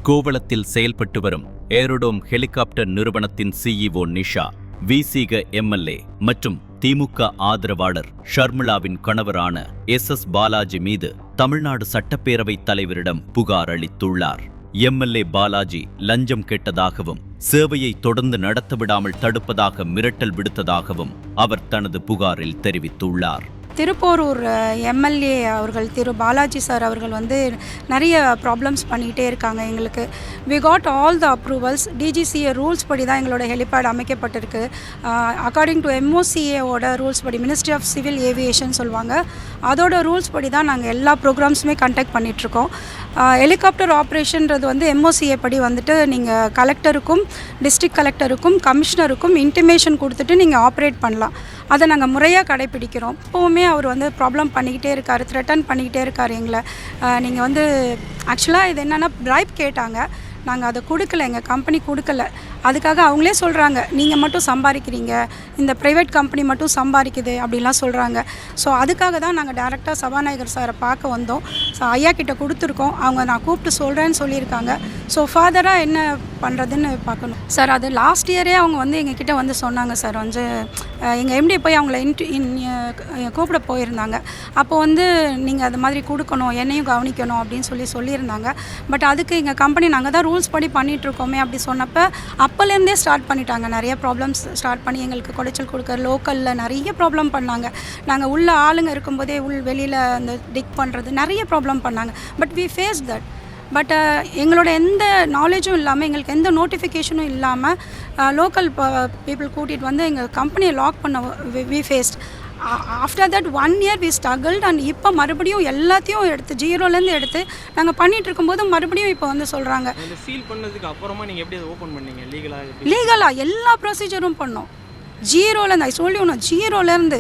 கோவளத்தில் செயல்பட்டு வரும் ஏரோடோம் ஹெலிகாப்டர் நிறுவனத்தின் சிஇஓ நிஷா, விசிக எம்எல்ஏ மற்றும் திமுக ஆதரவாளர் ஷர்மிளாவின் கணவரான எஸ் பாலாஜி மீது தமிழ்நாடு சட்டப்பேரவைத் தலைவரிடம் புகார் அளித்துள்ளார். எம்எல்ஏ பாலாஜி லஞ்சம் கேட்டதாகவும் சேவையை தொடர்ந்து நடத்தவிடாமல் தடுப்பதாக மிரட்டல் விடுத்ததாகவும் அவர் தனது புகாரில் தெரிவித்துள்ளார். திருப்போரூர் எம்எல்ஏ அவர்கள் திரு பாலாஜி சார் அவர்கள் நிறைய ப்ராப்ளம்ஸ் பண்ணிகிட்டே இருக்காங்க. எங்களுக்கு we got all the approvals. DGCA rules படி தான் எங்களோட ஹெலிபேட் அமைக்கப்பட்டிருக்கு. அக்கார்டிங் டு எம்ஓசிஏவோட ரூல்ஸ் படி, மினிஸ்ட்ரி ஆஃப் சிவில் ஏவியேஷன் சொல்லுவாங்க, அதோட ரூல்ஸ் படி தான் நாங்கள் எல்லா ப்ரோக்ராம்ஸுமே கண்டக்ட் பண்ணிகிட்ருக்கோம். ஹெலிகாப்டர் ஆப்ரேஷன்றது எம்ஓசிஏ படி நீங்கள் கலெக்டருக்கும் டிஸ்ட்ரிக்ட் கலெக்டருக்கும் கமிஷனருக்கும் இன்டிமேஷன் கொடுத்துட்டு நீங்கள் ஆப்ரேட் பண்ணலாம். அதை நாங்கள் முறையாக கடைப்பிடிக்கிறோம். இப்போவுமே அவர் ப்ராப்ளம் பண்ணிக்கிட்டே இருக்கார், த்ரெட்டன் பண்ணிக்கிட்டே இருக்கார் எங்களை. நீங்கள் ஆக்சுவலாக இது என்னென்னா ப்ரைப் கேட்டாங்க, நாங்கள் அதை கொடுக்கல, எங்கள் கம்பெனி கொடுக்கல. அதுக்காக அவங்களே சொல்கிறாங்க, நீங்கள் மட்டும் சம்பாதிக்கிறீங்க, இந்த ப்ரைவேட் கம்பெனி மட்டும் சம்பாதிக்குது அப்படின்லாம் சொல்கிறாங்க. ஸோ அதுக்காக தான் நாங்கள் டேரெக்டாக சபாநாயகர் சாரை பார்க்க வந்தோம். ஸோ ஐயா கிட்ட கொடுத்துருக்கோம், அவங்க நான் கூப்பிட்டு சொல்கிறேன்னு சொல்லியிருக்காங்க. ஸோ ஃபர்தராக என்ன பண்ணுறதுன்னு பார்க்கணும் சார். அது லாஸ்ட் இயரே அவங்க எங்ககிட்ட சொன்னாங்க சார். எங்கள் எம்டி போய் அவங்கள கூப்பிட போயிருந்தாங்க. அப்போ நீங்கள் அது மாதிரி கொடுக்கணும், என்னையும் கவனிக்கணும் அப்படின்னு சொல்லியிருந்தாங்க. பட் அதுக்கு எங்கள் கம்பெனி நாங்கள் தான் ரூல்ஸ் படி பண்ணிகிட்ருக்கோமே அப்படி சொன்னப்போ அப்போலேருந்தே ஸ்டார்ட் பண்ணிட்டாங்க. நிறைய ப்ராப்ளம்ஸ் ஸ்டார்ட் பண்ணி எங்களுக்கு குடைச்சல் கொடுக்க, லோக்கலில் நிறைய ப்ராப்ளம் பண்ணாங்க. நாங்கள் உள்ள ஆளுங்க இருக்கும்போதே வெளியில் அந்த டிக் பண்ணுறது நிறைய ப்ராப்ளம் பண்ணாங்க. But we face that. But எங்களோட எந்த நாலேஜும் இல்லாமல், எங்களுக்கு எந்த நோட்டிஃபிகேஷனும் இல்லாமல் லோக்கல் பீப்புள் கூட்டிகிட்டு எங்கள் கம்பெனியை லாக் பண்ண we faced. After that 1 year we struggled. And இப்போ மறுபடியும் எல்லாத்தையும் எடுத்து ஜீரோலேருந்து எடுத்து நாங்கள் பண்ணிகிட்டு இருக்கும்போது மறுபடியும் இப்போ சொல்கிறாங்க. சீல் பண்ணதுக்கு அப்புறமா நீங்கள் எப்படி ஓப்பன் பண்ணீங்க? லீகலாக எல்லா ப்ரொசீஜரும் பண்ணோம். ஜீரோலேருந்து ஜீரோலேருந்து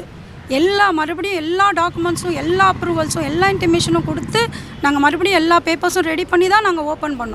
மறுபடியும் எல்லா டாக்குமெண்ட்ஸும், எல்லா அப்ரூவல்ஸும், எல்லா இன்டிமேஷனும் கொடுத்து நாங்கள் மறுபடியும் எல்லா பேப்பர்ஸும் ரெடி பண்ணி தான் நாங்கள் ஓப்பன் பண்ணோம்.